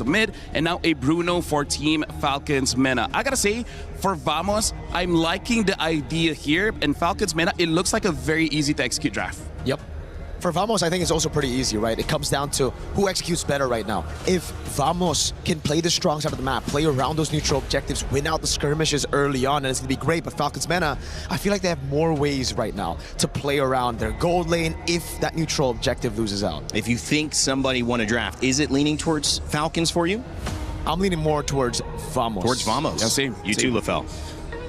mid, and now a Bruno for Team Falcons Mena. I gotta say, for Vamos, I'm liking the idea here, and Falcons Mena, it looks like a very easy to execute draft. Yep. For Vamos, I think it's also pretty easy, right? It comes down to who executes better right now. If Vamos can play the strong side of the map, play around those neutral objectives, win out the skirmishes early on, and it's going to be great. But Falcons Mena, I feel like they have more ways right now to play around their gold lane if that neutral objective loses out. If you think somebody won a draft, is it leaning towards Falcons for you? I'm leaning more towards Vamos. Towards Vamos. Yeah, same. You too, LaFell.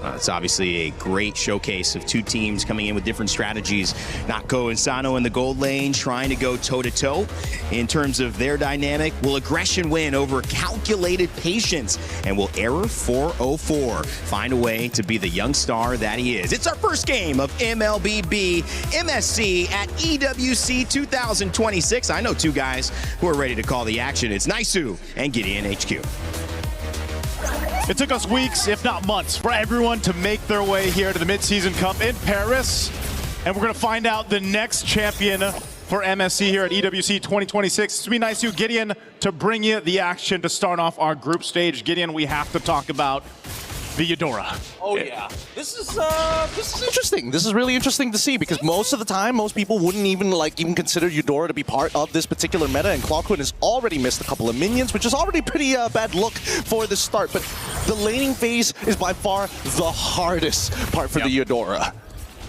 It's obviously a great showcase of two teams coming in with different strategies. Nako and Sano in the gold lane trying to go toe-to-toe. In terms of their dynamic, will aggression win over calculated patience? And will Error 404 find a way to be the young star that he is? It's our first game of MLBB MSC at EWC 2026. I know two guys who are ready to call the action. It's Naisu and Gideon HQ. It took us weeks, if not months, for everyone to make their way here to the Mid-Season Cup in Paris. And we're going to find out the next champion for MSC here at EWC 2026. It's going to be nice, Gideon, to bring you the action to start off our group stage. Gideon, we have to talk about the Eudora. Oh yeah, this is interesting. This is really interesting to see because most of the time, most people wouldn't even consider Eudora to be part of this particular meta, and Clockwood has already missed a couple of minions, which is already pretty bad look for the start. But the laning phase is by far the hardest part for the Eudora.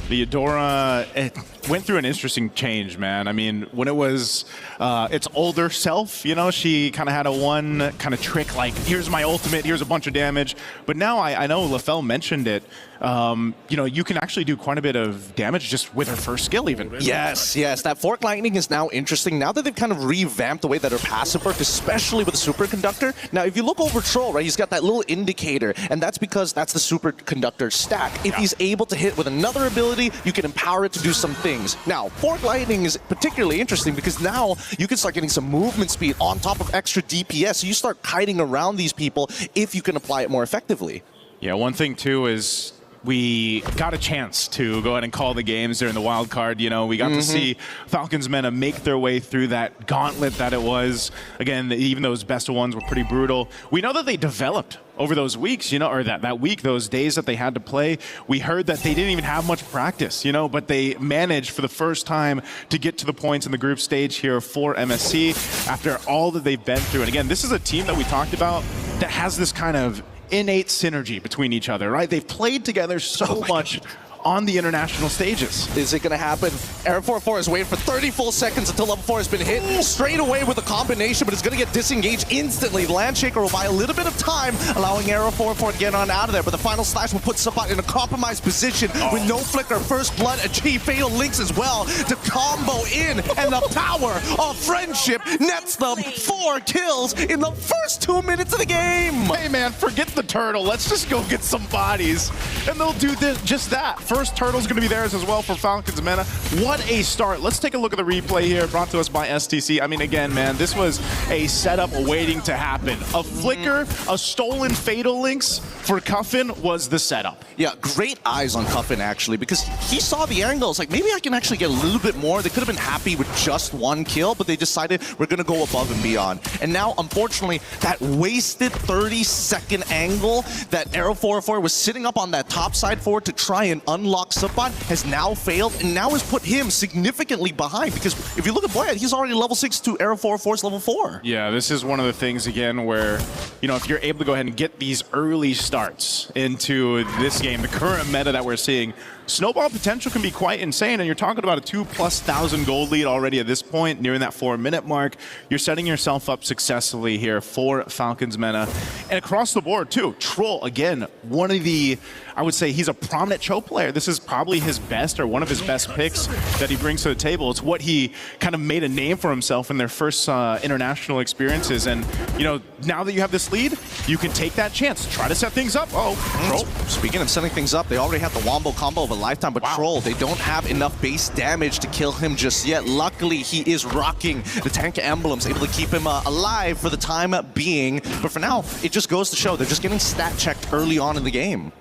The Eudora, it went through an interesting change, man. I mean, when it was its older self, you know, she kind of had a one kind of trick, like, here's my ultimate, here's a bunch of damage. But now I know LaFell mentioned it. You know, you can actually do quite a bit of damage just with her first skill even. Yes, yes. That Fork Lightning is now interesting. Now that they've kind of revamped the way that her passive works, especially with the Superconductor. Now, if you look over Troll, right, he's got that little indicator, and that's because that's the Superconductor stack. If he's able to hit with another ability, you can empower it to do some things. Now, Fork Lightning is particularly interesting because now you can start getting some movement speed on top of extra DPS. So you start kiting around these people if you can apply it more effectively. Yeah, one thing too is we got a chance to go ahead and call the games during the wild card. You know, we got to see Falcons Mena make their way through that gauntlet that it was. Again, even those best of ones were pretty brutal. We know that they developed over those weeks, you know, or that week, those days that they had to play. We heard that they didn't even have much practice, you know, but they managed for the first time to get to the points in the group stage here for MSC after all that they've been through. And again, this is a team that we talked about that has this kind of innate synergy between each other, right? They've played together so much on the international stages. Is it going to happen? Error 404 is waiting for 30 full seconds until level 4 has been hit. Straight away with a combination, but it's going to get disengaged instantly. The Landshaker will buy a little bit of time, allowing Error 404 to get on out of there, but the final slash will put Suppot in a compromised position with no flicker. First blood, achieve fatal links as well to combo in, and the power of friendship nets them 4 kills in the first 2 minutes of the game. Hey man, forget the turtle. Let's just go get some bodies, and they'll do this, just that. First turtle's going to be theirs as well for Falcons Mena. What a start. Let's take a look at the replay here brought to us by STC. I mean, again, man, this was a setup waiting to happen. A flicker, a stolen fatal links for Cuffin was the setup. Yeah, great eyes on Cuffin, actually, because he saw the angles. Like, maybe I can actually get a little bit more. They could have been happy with just 1 kill, but they decided we're going to go above and beyond. And now, unfortunately, that wasted 30-second angle that Arrow 404 was sitting up on that top side for to try and unlock Suppot has now failed, and now has put him significantly behind, because if you look at Boyad, he's already level 6 to Arrow 404's level 4. Yeah, this is one of the things, again, where, you know, if you're able to go ahead and get these early starts into this game, the current meta that we're seeing, snowball potential can be quite insane, and you're talking about a 2,000+ gold lead already at this point, nearing that 4-minute mark. You're setting yourself up successfully here for Falcons Mena. And across the board, too, Troll, again, one of the, I would say he's a prominent Cho player. This is probably his best, or one of his best picks that he brings to the table. It's what he kind of made a name for himself in their first international experiences. And, you know, now that you have this lead, you can take that chance. Try to set things up. Oh, Troll. Speaking of setting things up, they already have the Wombo combo of a lifetime, but Troll, they don't have enough base damage to kill him just yet. Luckily, he is rocking the tank emblems, able to keep him alive for the time being. But for now, it just goes to show they're just getting stat checked early on in the game.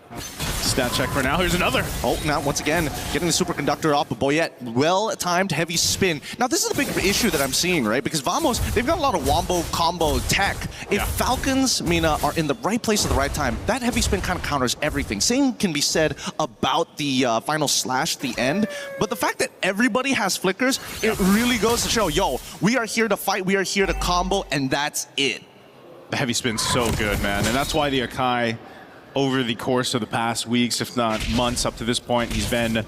Stat check for now. Here's another. Oh, now once again, getting the superconductor off, but Boyette, well-timed heavy spin. Now this is the big issue that I'm seeing, right? Because Vamos, they've got a lot of wombo combo tech. If Falcons, Mena, are in the right place at the right time, that heavy spin kind of counters everything. Same can be said about the final slash at the end, but the fact that everybody has flickers, it really goes to show, yo, we are here to fight, we are here to combo, and that's it. The heavy spin's so good, man, and that's why the Akai, over the course of the past weeks, if not months up to this point, he's been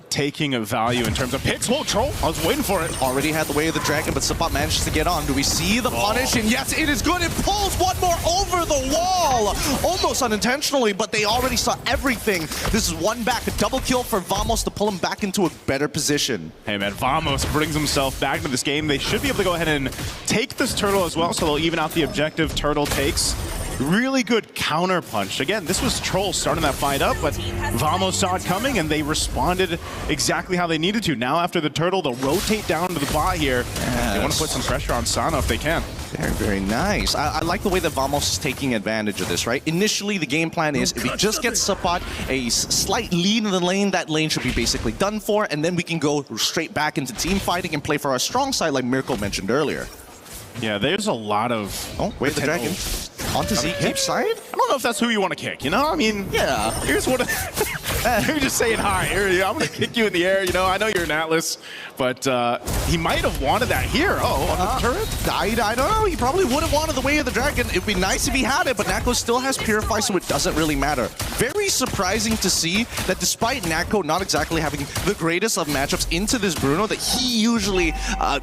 taking a value in terms of picks. Whoa, Troll, I was waiting for it. Already had the way of the dragon, but Sapat manages to get on. Do we see the punish? And yes, it is good. It pulls one more over the wall. Almost unintentionally, but they already saw everything. This is one back, a double kill for Vamos to pull him back into a better position. Hey man, Vamos brings himself back into this game. They should be able to go ahead and take this turtle as well, so they'll even out the objective. Turtle takes really good counter punch. Again, this was Troll starting that fight up, but Vamos saw it coming and they responded exactly how they needed to. Now after the turtle, they'll rotate down to the bot here. They want to put some pressure on Sana if they can. Very, very nice. I like the way that Vamos is taking advantage of this, right? Initially, the game plan is if he just gets Sapat a slight lead in the lane, that lane should be basically done for, and then we can go straight back into team fighting and play for our strong side like Miracle mentioned earlier. Yeah, there's a lot of... Oh, wait, the dragon. Onto Z-Keep's side? I don't know if that's who you want to kick, you know? I mean, yeah. Here's what... You're just saying hi. Here, I'm going to kick you in the air, you know? I know you're an Atlas, but he might have wanted that here. Oh, on the turret? I don't know. He probably would have wanted the way of the dragon. It'd be nice if he had it, but Nako still has Purify, so it doesn't really matter. Very surprising to see that despite Nako not exactly having the greatest of matchups into this Bruno, that he usually,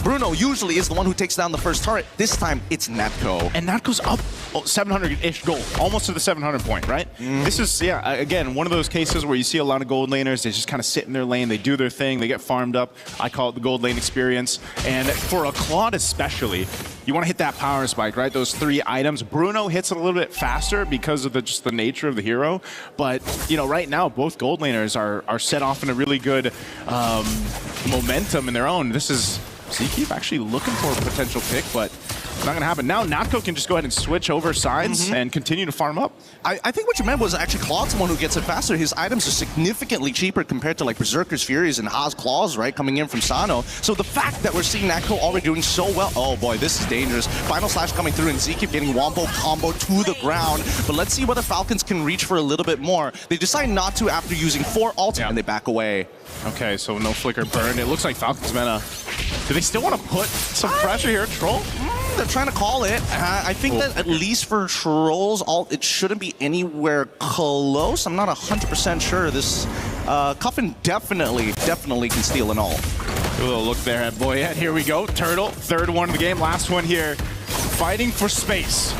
Bruno usually is the one who takes down the first turret. This time, it's Natko. And Natko's up 700-ish gold, almost to the 700 point, right? This is, yeah, again, one of those cases where you see a lot of gold laners, they just kind of sit in their lane, they do their thing, they get farmed up. I call it the gold lane experience. And for a Claude especially, you want to hit that power spike, right? Those 3 items. Bruno hits it a little bit faster because of just the nature of the hero. But, you know, right now, both gold laners are set off in a really good momentum in their own. This is Z-Keep actually looking for a potential pick, but it's not going to happen. Now Natko can just go ahead and switch over sides and continue to farm up. I think what you meant was actually Claude's the one who gets it faster. His items are significantly cheaper compared to like Berserker's Furies and Haas Claws, right, coming in from Sano. So the fact that we're seeing Natko already doing so well, oh boy, this is dangerous. Final Slash coming through and Z-Keep getting Wombo combo to the ground. But let's see whether Falcons can reach for a little bit more. They decide not to after using 4 ults and they back away. Okay, so no flicker burn. It looks like Falcons Mena. Do they still want to put some pressure here, Troll? They're trying to call it. I think that at least for Troll's ult, it shouldn't be anywhere close. I'm not 100% sure. This Cuffin definitely can steal an ult. A little look there at Boyette. Here we go. Turtle, 3rd one of the game. Last one here. Fighting for space.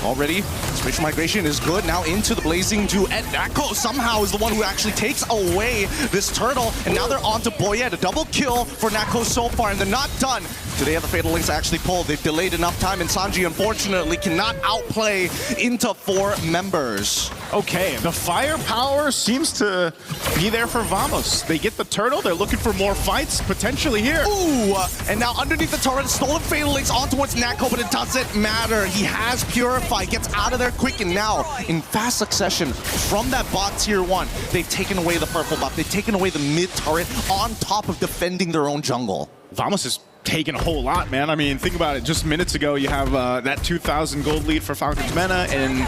Already, spatial migration is good. Now into the Blazing Dew. And Nako somehow is the one who actually takes away this turtle. And now they're on to Boyette. A double kill for Nako so far, and they're not done. Do they have the Fatal Links actually pull? They've delayed enough time, and Sanji, unfortunately, cannot outplay into 4 members. Okay, the firepower seems to be there for Vamos. They get the turtle. They're looking for more fights, potentially here. Ooh, and now underneath the turret, stolen Fatal Links on towards Nako, but it doesn't matter. He has Purify, gets out of there quick, and now, in fast succession, from that bot tier 1, they've taken away the purple buff. They've taken away the mid turret on top of defending their own jungle. Vamos is taking a whole lot, man. I mean, think about it. Just minutes ago, you have that 2,000 gold lead for Falcons Mena, and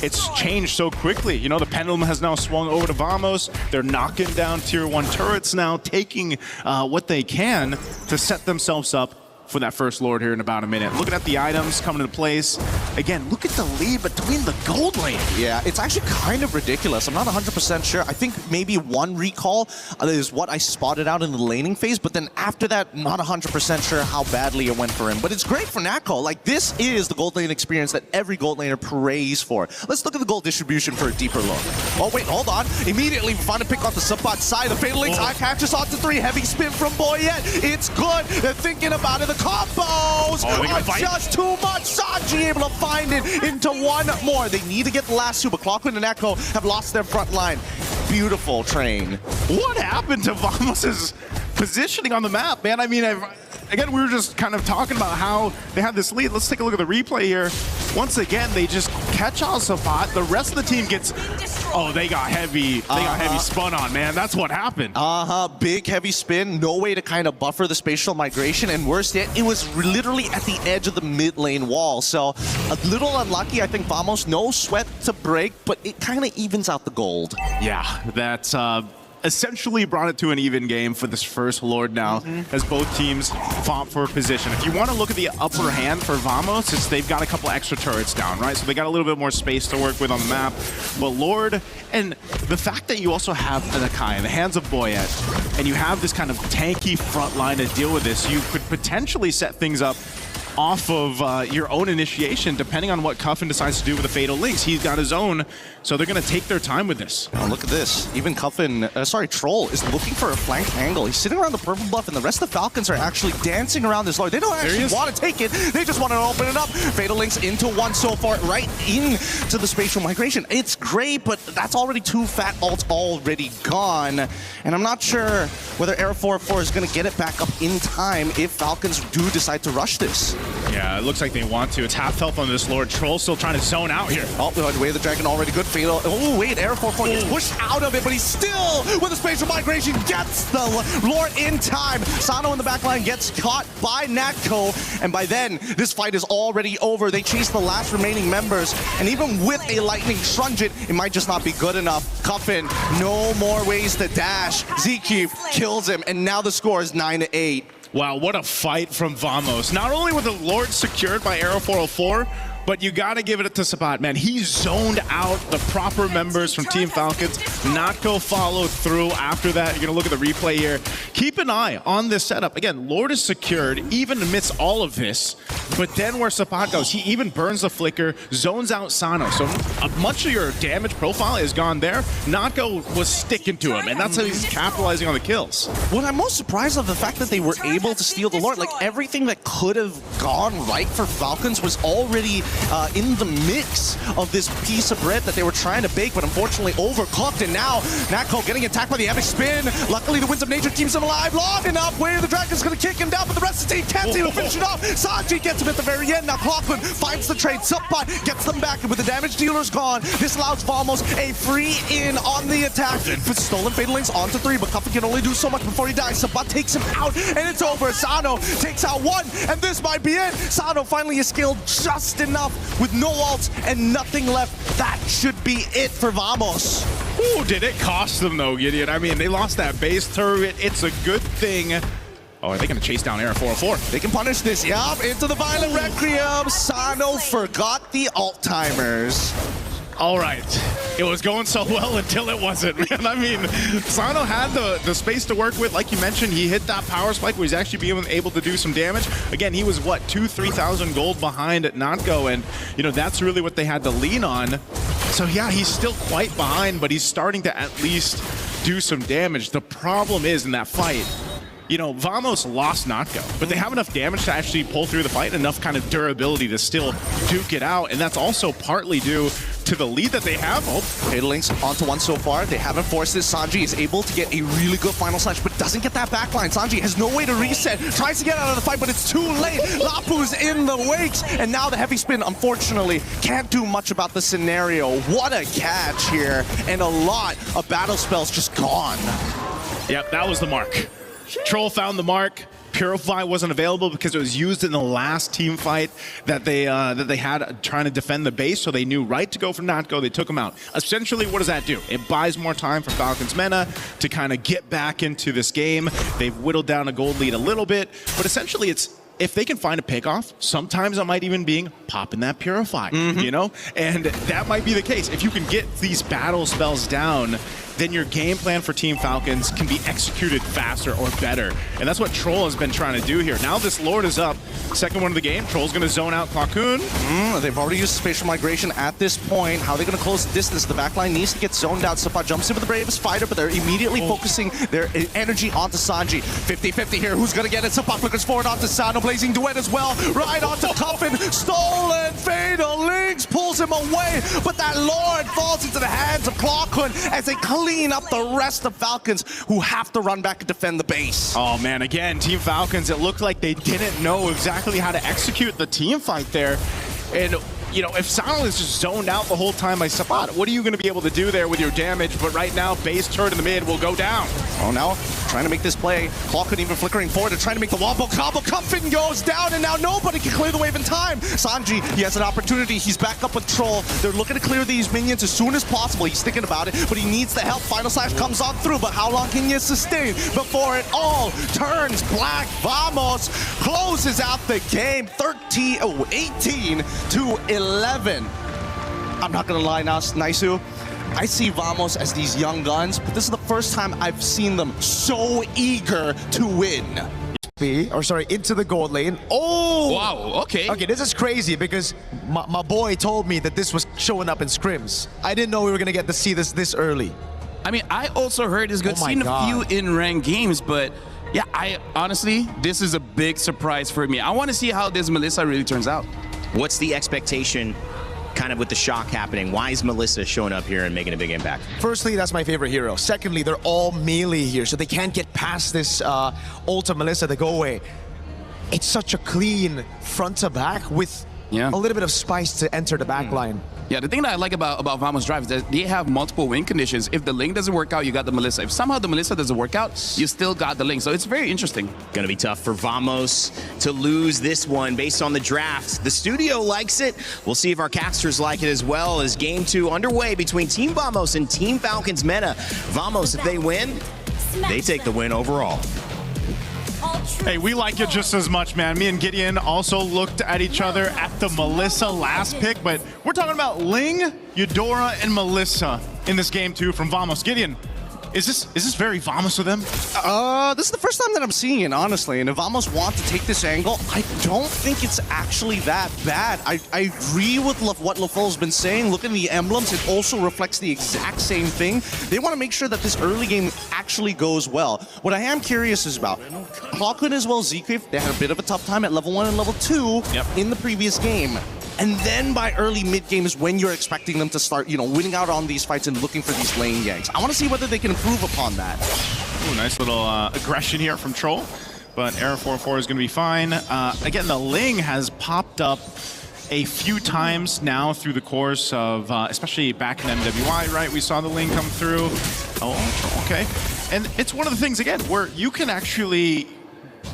it's changed so quickly. You know, the pendulum has now swung over to Vamos. They're knocking down tier 1 turrets now, taking what they can to set themselves up for that first Lord here in about a minute. Looking at the items coming into place. Again, look at the lead between the gold lane. Yeah, it's actually kind of ridiculous. I'm not 100% sure. I think maybe 1 recall is what I spotted out in the laning phase, but then after that, not 100% sure how badly it went for him. But it's great for Nako. Like, this is the gold lane experience that every gold laner prays for. Let's look at the gold distribution for a deeper look. Oh, wait, hold on. Immediately, we find a pick off the Subot side. The Fatal Links eye catches onto 3. Heavy spin from Boyette. It's good. They're thinking about it. The combos are just too much. Sanji able to find it into 1 more. They need to get the last 2, but Clockwind and Echo have lost their front line. Beautiful train. What happened to Vamos' positioning on the map, man? I mean, again, we were just kind of talking about how they had this lead. Let's take a look at the replay here. once again, they just catch on Sapat. The rest of the team gets, oh, they got heavy spun on, man. That's what happened. Big heavy spin, no way to kind of buffer the spatial migration, and worse yet, it was literally at the edge of the mid lane wall. So a little unlucky, I think. Vamos, no sweat to break, but it kind of evens out the gold. Yeah, that's essentially brought it to an even game for this first Lord now, as both teams fought for position. If you want to look at the upper hand for Vamos, it's they've got a couple extra turrets down, right? So they got a little bit more space to work with on the map. But Lord, and the fact that you also have Anakai in the hands of Boyet, and you have this kind of tanky front line to deal with this, you could potentially set things up off of your own initiation, depending on what Cuffin decides to do with the Fatal Links. He's got his own, so they're going to take their time with this. Oh, look at this. Even Cuffin, Troll, is looking for a flank angle. He's sitting around the purple buff, and the rest of the Falcons are actually dancing around this Lord. They don't actually want to take it. They just want to open it up. Fatal Links into one so far, right into the spatial migration. It's great, but that's already 2 fat ults already gone. And I'm not sure whether Air 404 is going to get it back up in time if Falcons do decide to rush this. Yeah, it looks like they want to. It's half health on this Lord. Troll still trying to zone out here. Oh, the way of the dragon already good. Fatal. Oh, wait, Air 404 gets pushed out of it, but he's still, with the spatial migration, gets the Lord in time. Sano in the back line gets caught by Natco, and by then, this fight is already over. They chase the last remaining members, and even with a lightning Trunget, it might just not be good enough. Cuffin, no more ways to dash. Zeke kills him, and now the score is 9-8. Wow, what a fight from Vamos. Not only were the Lord secured by Arrow 404, but you got to give it to Sapat, man. He zoned out the proper members from Team Falcons. Natco followed through after that. You're going to look at the replay here. Keep an eye on this setup. Again, Lord is secured even amidst all of this. But then where Sapat goes, he even burns the flicker, zones out Sano. So much of your damage profile is gone there. Natco was sticking to him, and that's how he's capitalizing on the kills. What I'm most surprised of the fact that they were able to steal the Lord. Like, everything that could have gone right for Falcons was already in the mix of this piece of bread that they were trying to bake, but unfortunately overcooked. And now Natco getting attacked by the epic spin. Luckily, the Winds of Nature keeps him alive long enough. Way the Dragon's going to kick him down, but the rest of the team can't seem to finish it off. Sanji gets him at the very end. Now Clockman finds the trade. Subpot gets them back, and with the damage dealers gone, this allows Vamos a free in on the attack. With stolen Fatal Links onto 3, but Cuffin can only do so much before he dies. Subpot takes him out, and it's over. Sano takes out 1, and this might be it. Sano finally is skilled just enough with no ults and nothing left. That should be it for Vamos. Ooh, did it cost them though, Gideon? I mean, they lost that base turret. It's a good thing. Oh, are they going to chase down Air 404? They can punish this. Yup, into the Violent Requiem. Sano forgot the alt timers. All right. It was going so well until it wasn't, man. I mean, Sano had the space to work with. Like you mentioned, he hit that power spike where he's actually being able to do some damage. Again, he was, what, 2,000-3,000 gold behind at Natco, and, you know, that's really what they had to lean on. So, yeah, he's still quite behind, but he's starting to at least do some damage. The problem is in that fight, you know, Vamos lost Natco, but they have enough damage to actually pull through the fight, enough kind of durability to still duke it out, and that's also partly due to the lead that they have. Oh, Fatal Links onto 1 so far. They haven't forced this. Sanji is able to get a really good final slash, but doesn't get that backline. Sanji has no way to reset. Tries to get out of the fight, but it's too late. Lapu's in the wakes, and now the heavy spin, unfortunately, can't do much about the scenario. What a catch here, and a lot of battle spells just gone. Yep, that was the mark. Troll found the mark. Purify wasn't available because it was used in the last team fight that they had trying to defend the base, so they knew right to go for Natco. They took him out. Essentially, what does that do? It buys more time for Falcons Mena to kind of get back into this game. They've whittled down a gold lead a little bit, but essentially it's if they can find a pick-off, sometimes it might even be popping that Purify, you know? And that might be the case. If you can get these battle spells down, then your game plan for Team Falcons can be executed faster or better. And that's what Troll has been trying to do here. Now this Lord is up. Second one of the game. Troll's going to zone out Clockun. They've already used spatial migration at this point. How are they going to close the distance? The backline needs to get zoned out. Sapat jumps in with the bravest fighter, but they're immediately focusing their energy onto Sanji. 50-50 here. Who's going to get it? Sapat flickers forward onto Sano. Blazing Duet as well. Right onto Cuffin. Stolen Fatal Links pulls him away, but that Lord falls into the hands of Clockun as they clean up the rest of Falcons, who have to run back and defend the base. Oh man, again, Team Falcons, it looked like they didn't know exactly how to execute the team fight there. And you know, if Sano is just zoned out the whole time by Sabat, what are you going to be able to do there with your damage? But right now, base turret in the mid will go down. Oh, now trying to make this play. Claw couldn't even flickering forward. They're trying to make the wobble combo. Cuffin goes down, and now nobody can clear the wave in time. Sanji, he has an opportunity. He's back up with Troll. They're looking to clear these minions as soon as possible. He's thinking about it, but he needs the help. Final Slash comes on through, but how long can you sustain before it all turns black? Vamos closes out the game 18 to 11. I'm not gonna lie, Naisu. I see Vamos as these young guns, but this is the first time I've seen them so eager to win. Into the gold lane. Oh! Wow, okay. Okay, this is crazy because my boy told me that this was showing up in scrims. I didn't know we were gonna get to see this early. I mean, I also heard it's good. Oh my Seen God. a few in-ranked games, but yeah, I honestly, this is a big surprise for me. I want to see how this Melissa really turns out. What's the expectation kind of with the shock happening? Why is Melissa showing up here and making a big impact? Firstly, that's my favorite hero. Secondly, they're all melee here, so they can't get past this ult of Melissa to go away. It's such a clean front to back with a little bit of spice to enter the back line. Yeah, the thing that I like about Vamos Drive is that they have multiple win conditions. If the link doesn't work out, you got the Melissa. If somehow the Melissa doesn't work out, you still got the link. So it's very interesting. Gonna be tough for Vamos to lose this one based on the draft. The studio likes it. We'll see if our casters like it as well. As game 2 underway between Team Vamos and Team Falcons Mena. Vamos, if they win, they take the win overall. Hey, we like it just as much, man. Me and Gideon also looked at each other at the Melissa last pick, but we're talking about Ling, Eudora, and Melissa in this game 2 from Vamos. Gideon, is this very Vamos of them? This is the first time that I'm seeing it, honestly. And if Vamos want to take this angle, I don't think it's actually that bad. I agree with what LaFole's been saying. Look at the emblems. It also reflects the exact same thing. They want to make sure that this early game actually goes well. What I am curious is about Hawkwood as well as Zcreef. They had a bit of a tough time at level 1 and level 2 in the previous game. And then by early mid-game is when you're expecting them to start, you know, winning out on these fights and looking for these lane ganks. I want to see whether they can improve upon that. Ooh, nice little aggression here from Troll, but Error 4-4 is going to be fine. Again, the Ling has popped up a few times now through the course of, especially back in MWI, right? We saw the Ling come through. Oh, okay. And it's one of the things, again, where you can actually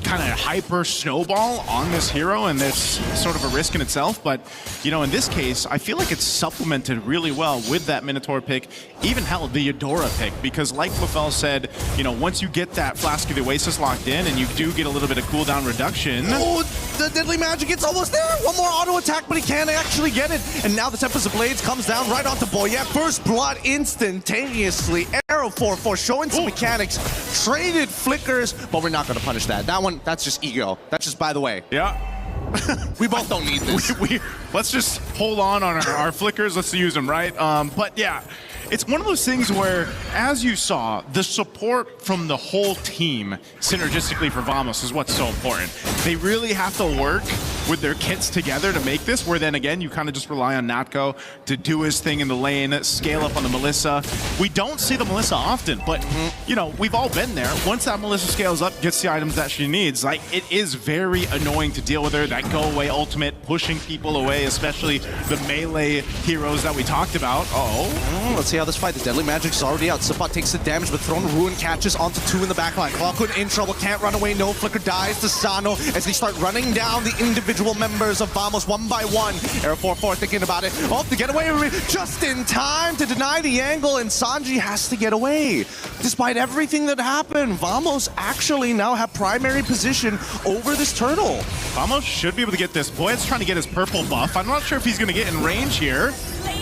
kind of hyper snowball on this hero, and it's sort of a risk in itself. But, you know, in this case, I feel like it's supplemented really well with that Minotaur pick, even hell, the Eudora pick, because like LaFell said, you know, once you get that Flask of the Oasis locked in and you do get a little bit of cooldown reduction. Oh, the Deadly Magic, it's almost there. One more auto attack, but he can't actually get it. And now the Tempest of Blades comes down right onto Boyette. First blood instantaneously. Arrow 4-4 showing some mechanics. Traded flickers, but we're not going to punish that. That one, that's just ego. That's just by the way. Yeah. We both don't need this. Let's just hold on our flickers. Let's use them, right? But yeah, it's one of those things where, as you saw, the support from the whole team synergistically for Vamos is what's so important. They really have to work with their kits together to make this, where then again, you kind of just rely on Natko to do his thing in the lane, scale up on the Melissa. We don't see the Melissa often, but, you know, we've all been there. Once that Melissa scales up, gets the items that she needs, like, it is very annoying to deal with her. That go-away ultimate, pushing people away, especially the melee heroes that we talked about. Let's see how this fight. The Deadly Magic's already out. Sipot takes the damage, but Throne Ruin catches onto 2 in the backline. Clockwood in trouble, can't run away. No Flicker dies to Sano as they start running down the individual members of Vamos one by one. Arrow 4-4 thinking about it. Oh, the getaway just in time to deny the angle, and Sanji has to get away. Despite everything that happened, Vamos actually now have primary position over this turtle. Vamos should be able to get this. Boyette's trying to get his purple buff. I'm not sure if he's going to get in range here.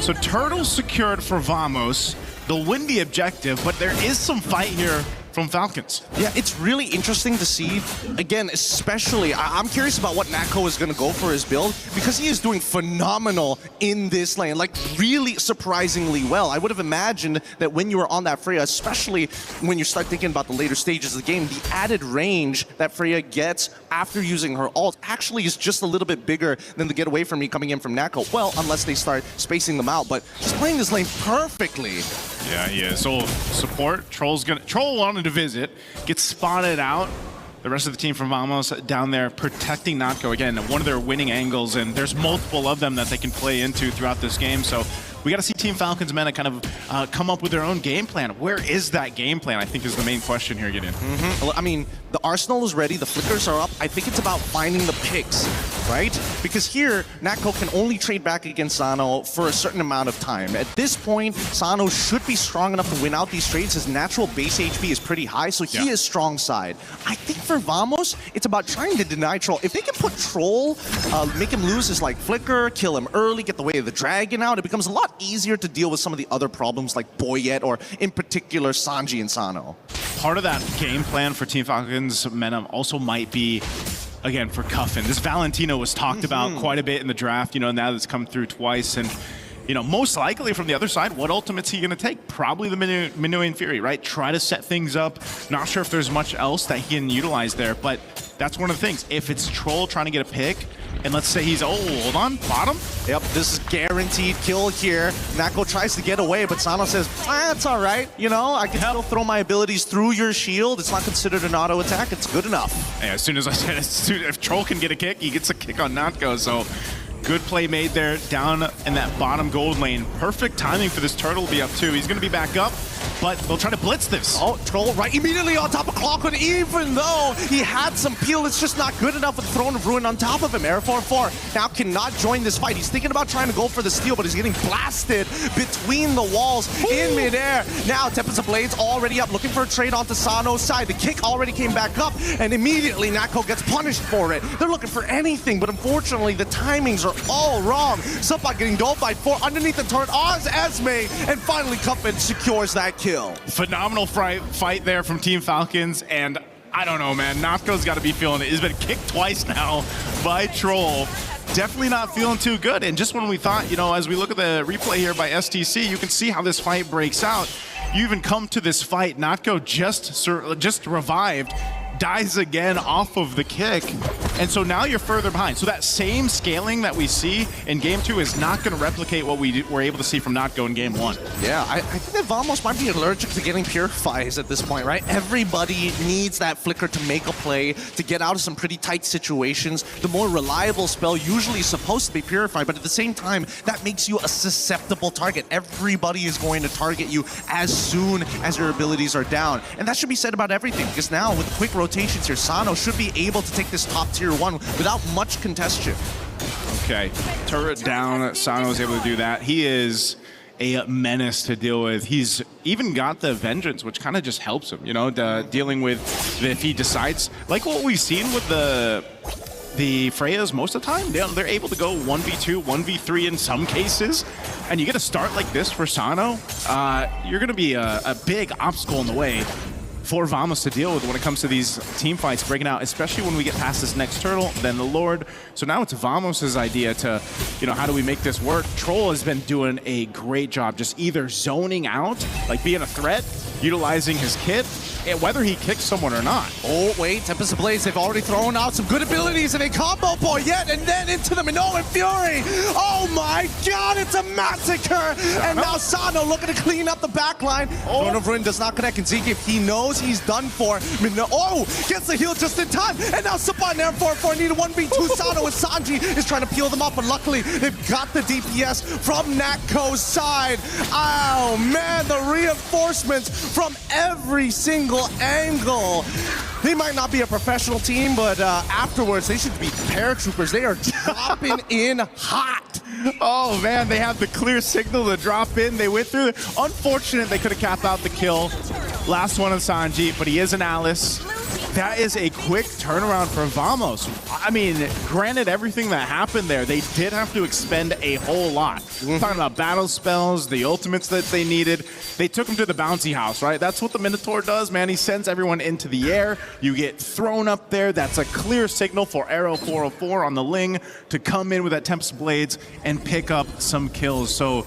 So Turtle secured for Vamos. They'll win the objective, but there is some fight here from Falcons. Yeah, it's really interesting to see. Again, especially, I'm curious about what Natko is going to go for his build, because he is doing phenomenal in this lane, like really surprisingly well. I would have imagined that when you were on that Freya, especially when you start thinking about the later stages of the game, the added range that Freya gets after using her ult actually is just a little bit bigger than the get away from me coming in from Natko. Well, unless they start spacing them out, but he's playing this lane perfectly. Yeah, he is. So support, Troll wanted to visit, gets spotted out. the rest of the team from Vamos down there protecting Natco. Again, one of their winning angles, and there's multiple of them that they can play into throughout this game. So we got to see Team Falcons Mena kind of come up with their own game plan. Where is that game plan, I think, is the main question here, Gideon. I mean, the arsenal is ready, the flickers are up. I think it's about finding the picks, right? Because here, Natco can only trade back against Sano for a certain amount of time. At this point, Sano should be strong enough to win out these trades. His natural base HP is pretty high, so he is strong side. I think for Vamos, it's about trying to deny Troll. If they can put Troll, make him lose his like flicker, kill him early, get the way of the dragon out, it becomes a lot easier to deal with some of the other problems like Boyet or in particular Sanji and Sano. Part of that game plan for Team Falcons Mena also might be, again, for Cuffin. This Valentino was talked about quite a bit in the draft, you know, now that's come through twice. And, you know, most likely from the other side, what ultimate's he going to take? Probably the Minuan Fury, right? Try to set things up. Not sure if there's much else that he can utilize there, but that's one of the things. If it's Troll trying to get a pick, and let's say he's, oh, hold on, bottom? Yep, this is guaranteed kill here. Natco tries to get away, but Sano says, it's all right. You know, I can still throw my abilities through your shield. It's not considered an auto attack. It's good enough. Yeah, as soon as I said, if Troll can get a kick, he gets a kick on Natco. So good play made there down in that bottom gold lane. Perfect timing for this turtle to be up too. He's going to be back up, but they'll try to blitz this. Oh, Troll right immediately on top of Clockwood, even though he had some peel, it's just not good enough with Throne of Ruin on top of him. Air 4-4 now cannot join this fight. He's thinking about trying to go for the steal, but he's getting blasted between the walls in midair. Now Tempest of Blades already up, looking for a trade onto Sano's side. The kick already came back up, and immediately Natco gets punished for it. They're looking for anything, but unfortunately the timings are all wrong. Suppot getting doled by 4 underneath the turret. Oz Esme, and finally Cuffin secures that kill. Phenomenal fight there from Team Falcons, and I don't know, man. Natco's got to be feeling it. He's been kicked twice now by Troll. Definitely not feeling too good. And just when we thought, you know, as we look at the replay here by STC, you can see how this fight breaks out. You even come to this fight, Natco just revived, dies again off of the kick, and so now you're further behind. So that same scaling that we see in Game 2 is not going to replicate what we were able to see from Natco in Game 1. Yeah, I think that Vamos might be allergic to getting Purifies at this point, right? Everybody needs that flicker to make a play, to get out of some pretty tight situations. The more reliable spell usually is supposed to be Purify, but at the same time, that makes you a susceptible target. Everybody is going to target you as soon as your abilities are down. And that should be said about everything, because now with quick rotations here, Sano should be able to take this top tier 1 without much contention. Okay, turret down, Sano is able to do that. He is a menace to deal with. He's even got the Vengeance, which kind of just helps him, you know, dealing with if he decides, like what we've seen with the Freyas most of the time, they're able to go 1v2, 1v3 in some cases, and you get a start like this for Sano, you're going to be a big obstacle in the way for Vamos to deal with when it comes to these team fights breaking out, especially when we get past this next turtle, then the Lord. So now it's Vamos' idea to, you know, how do we make this work? Troll has been doing a great job just either zoning out, like being a threat, utilizing his kit, and whether he kicks someone or not. Oh, wait, Tempest of Blaze, they've already thrown out some good abilities, and a combo Boyet, and then into the Minoan Fury. Oh my god, it's a massacre! And now Sano looking to clean up the backline. Throne of Ruin does not connect, and Zeke, if he knows he's done for, gets the heal just in time, and now Suppot there for need a 1v2. Sano and Sanji is trying to peel them off, but luckily they've got the DPS from Natco's side. Oh man, the reinforcements from every single angle. They might not be a professional team, but afterwards they should be paratroopers. They are dropping in hot. Oh man, they have the clear signal to drop in. They went through. Unfortunate, they could have capped out the kill. Last one on Sanji, but he is an Alice. That is a quick turnaround for Vamos. I mean, granted everything that happened there, they did have to expend a whole lot. We're talking about battle spells, the ultimates that they needed. They took him to the bouncy house, right? That's what the Minotaur does, man. He sends everyone into the air. You get thrown up there. That's a clear signal for Arrow 404 on the Ling to come in with that Tempest Blades and pick up some kills. So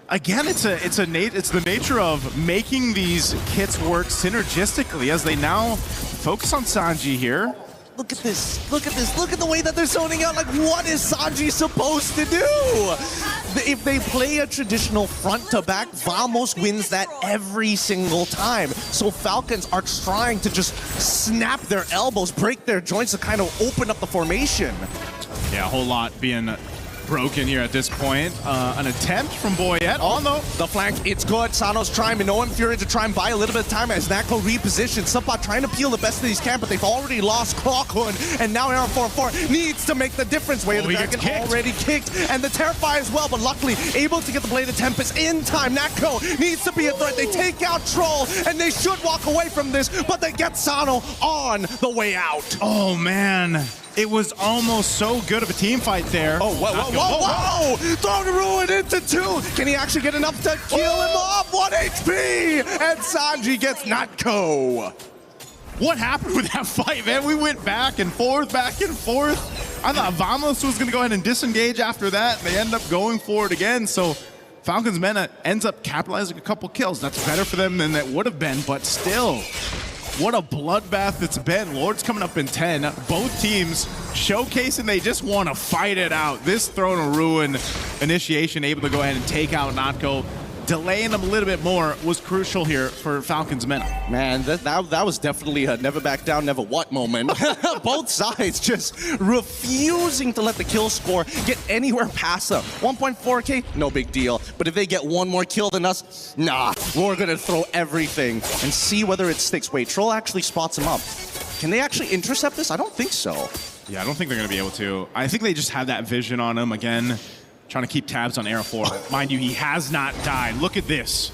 again, it's the nature of making these kits work synergistically as they now focus on Sanji here. Look at this. Look at this. Look at the way that they're zoning out. Like, what is Sanji supposed to do? If they play a traditional front-to-back, Vamos wins that every single time. So Falcons are trying to just snap their elbows, break their joints to kind of open up the formation. Yeah, a whole lot being broken here at this point. An attempt from Boyette. Oh no. The flank, it's good. Sano's trying, Mena and Fury to try and buy a little bit of time as Nako repositions. Subot trying to peel the best of these camp, but they've already lost Clockhood, and now Arrow 4-4 needs to make the difference. Way of the Dragon already kicked, and the Terrify as well, but luckily able to get the Blade of Tempest in time. Nako needs to be a threat. They take out Troll, and they should walk away from this, but they get Sano on the way out. Oh man. It was almost so good of a team fight there. Oh, whoa. Throw the Ruin into 2. Can he actually get enough to kill him off? 1 HP! And Sanji gets Natko. What happened with that fight, man? We went back and forth. I thought Vamos was going to go ahead and disengage after that. They end up going for it again. So Falcons Mena ends up capitalizing a couple kills. That's better for them than that would have been, but still. What a bloodbath it's been. Lord's coming up in 10. Both teams showcasing they just want to fight it out. This Throne of Ruin initiation able to go ahead and take out Natko. Delaying them a little bit more was crucial here for Falcons Mena. Man, that was definitely a never back down, never what moment. Both sides just refusing to let the kill score get anywhere past them. 1.4K, no big deal. But if they get one more kill than us, nah, we're going to throw everything and see whether it sticks. Wait, Troll actually spots him up. Can they actually intercept this? I don't think so. Yeah, I don't think they're going to be able to. I think they just have that vision on him again. Trying to keep tabs on Arrow 4. Mind you, he has not died. Look at this.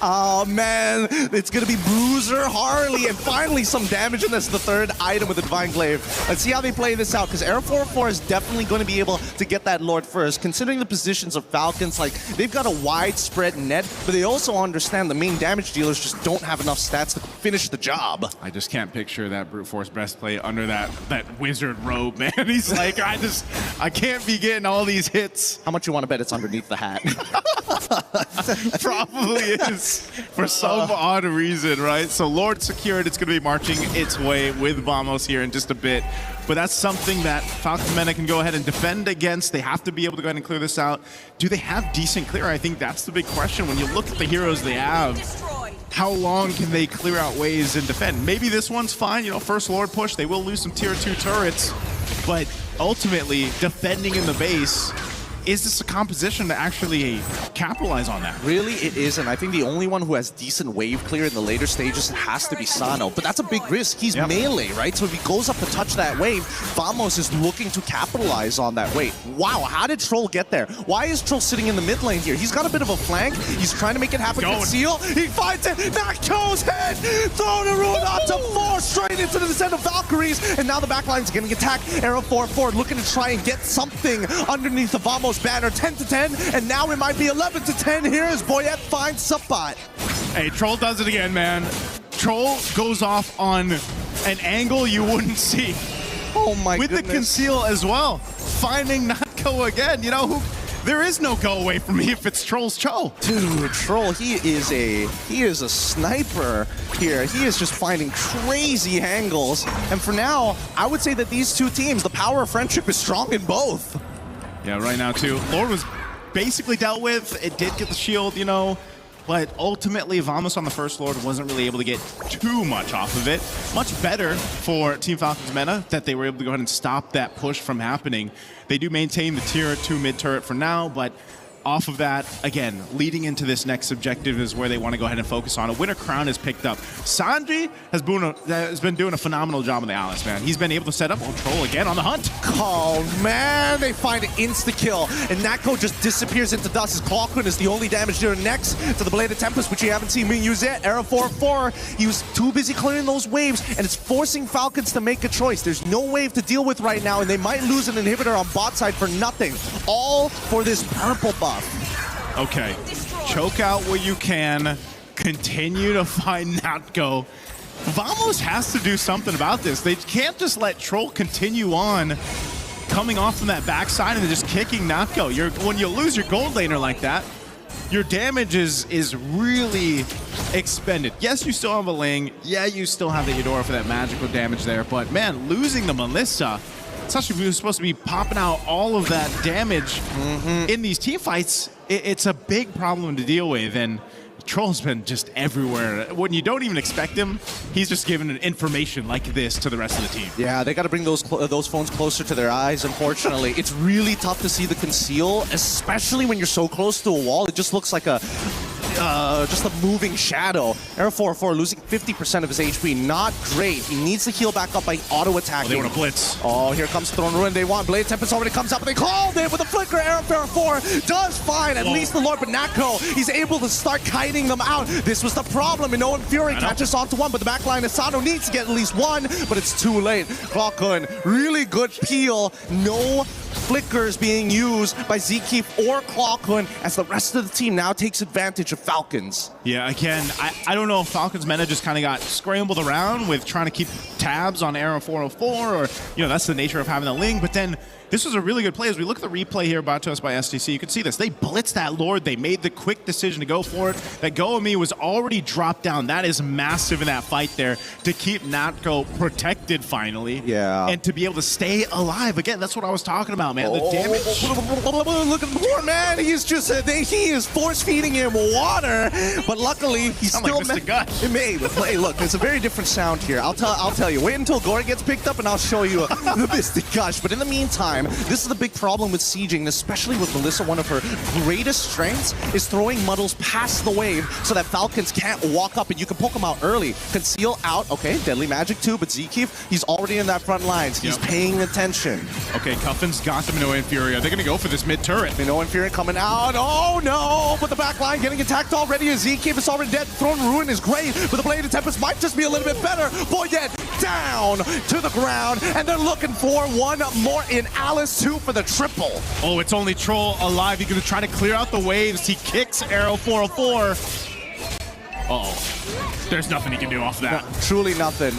Oh, man. It's going to be Bruiser, Harley, and finally some damage, and that's the third item with the Divine Glaive. Let's see how they play this out, because Arrow 4 is definitely going to be able to get that Lord first. Considering the positions of Falcons, like, they've got a widespread net, but they also understand the main damage dealers just don't have enough stats to finish the job. I just can't picture that Brute Force breastplate under that wizard robe, man. He's like, I can't be getting all these hits. How much you want to bet it's underneath the hat? Probably is, for some odd reason, right? So Lord secured, it's going to be marching its way with Vamos here in just a bit. But that's something that Falcons Mena can go ahead and defend against. They have to be able to go ahead and clear this out. Do they have decent clear? I think that's the big question. When you look at the heroes they have, how long can they clear out waves and defend? Maybe this one's fine, you know, first Lord push, they will lose some tier 2 turrets, but ultimately defending in the base, is this a composition to actually capitalize on that? Really, it is, and I think the only one who has decent wave clear in the later stages has to be Sano, but that's a big risk. He's melee, right? So if he goes up to touch that wave, Vamos is looking to capitalize on that wave. Wow, how did Troll get there? Why is Troll sitting in the mid lane here? He's got a bit of a flank. He's trying to make it happen. Conceal. He finds it. Nakto's head. Throw the rune onto 4 straight into the descent of Valkyries, and now the backline's getting attacked. Arrow 4-4 looking to try and get something underneath the Vamos banner. 10-10, and now it might be 11-10 here as Boyette finds Subot. Hey, Troll does it again, man. Troll goes off on an angle you wouldn't see. Oh my goodness. With the conceal as well. Finding Natko again. You know, there is no go away from me if it's Troll's Cho. Dude, Troll, he is a sniper here. He is just finding crazy angles. And for now, I would say that these two teams, the power of friendship is strong in both. Yeah, right now too. Lord was basically dealt with. It did get the shield, you know, but ultimately Vamos on the first Lord wasn't really able to get too much off of it. Much better for Team Falcons Mena that they were able to go ahead and stop that push from happening. They do maintain the tier 2 mid turret for now, but off of that, again, leading into this next objective is where they want to go ahead and focus on. A Winter Crown is picked up. Sanji has been doing a phenomenal job on the Alice, man. He's been able to set up Troll again on the hunt. Oh, man, they find an insta-kill, and Natko just disappears into dust. His Clockhood is the only damage dealer next to the Blade of Tempest, which you haven't seen me use yet. Arrow 4-4, he was too busy clearing those waves, and it's forcing Falcons to make a choice. There's no wave to deal with right now, and they might lose an inhibitor on bot side for nothing. All for this purple buff. Okay, choke out where you can, continue to find Natko. Vamos has to do something about this. They can't just let Troll continue on coming off from that backside and then just kicking Natko. When you lose your gold laner like that, your damage is really expended. Yes, you still have a Ling. Yeah, you still have the Eudora for that magical damage there. But man, losing the Melissa, especially if you're supposed to be popping out all of that damage in these team fights, it's a big problem to deal with. And Troll's been just everywhere. When you don't even expect him, he's just giving an information like this to the rest of the team. Yeah, they got to bring those phones closer to their eyes, unfortunately. It's really tough to see the conceal, especially when you're so close to a wall. It just looks like just a moving shadow. Arrow 404 losing 50% of his HP. Not great. He needs to heal back up by auto-attacking. Oh, they want to blitz. Oh, here comes Throne Ruin. They want Blade Tempest already comes up, and they called it with a flicker. Arrow 404 does fine. At least the Lord, but Nako, he's able to start kiting them out. This was the problem, and no Fury catches onto one, but the backline Asano needs to get at least one, but it's too late. Clockun, really good peel. No flickers being used by Zkeef or Clockun as the rest of the team now takes advantage of Falcons. Yeah, again, I don't know if Falcons Mena just kind of got scrambled around with trying to keep tabs on Arrow 404, or, you know, that's the nature of having a Ling, but then this was a really good play. As we look at the replay here brought to us by STC, you can see this. They blitzed that Lord. They made the quick decision to go for it. That Goemi was already dropped down. That is massive in that fight there to keep Natko protected finally. Yeah. And to be able to stay alive. Again, that's what I was talking about, man. The damage. Look at the poor man. He's just, he is force feeding him water, but luckily he's still like Mr. Gush. Hey, look, there's a very different sound here. I'll tell you. Wait until Gore gets picked up and I'll show you the Mystic Gush. But in the meantime, this is the big problem with sieging, especially with Melissa. One of her greatest strengths is throwing muddles past the wave so that Falcons can't walk up and you can poke them out early. Conceal out, okay, Deadly Magic too, but Zkeef, he's already in that front lines. He's paying attention. Okay, Cuffin's got the Minoan Fury. Are they going to go for this mid-turret? Minoan Fury coming out. Oh no, but the back line getting attacked already. Zkeef is already dead. Throne Ruin is great, but the Blade of Tempest might just be a little bit better. Boyet down to the ground, and they're looking for one more in Alice 2 for the triple. Oh, it's only Troll alive. He's going to try to clear out the waves. He kicks Arrow 404. Uh-oh. There's nothing he can do off that. No, truly nothing.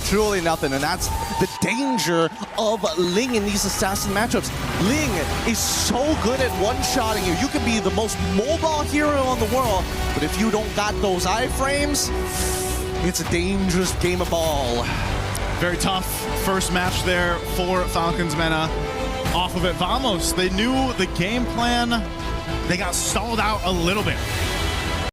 And that's the danger of Ling in these assassin matchups. Ling is so good at one-shotting you. You can be the most mobile hero in the world, but if you don't got those iframes, it's a dangerous game of ball. Very tough first match there for Falcons Mena. Off of it, Vamos, they knew the game plan. They got stalled out a little bit.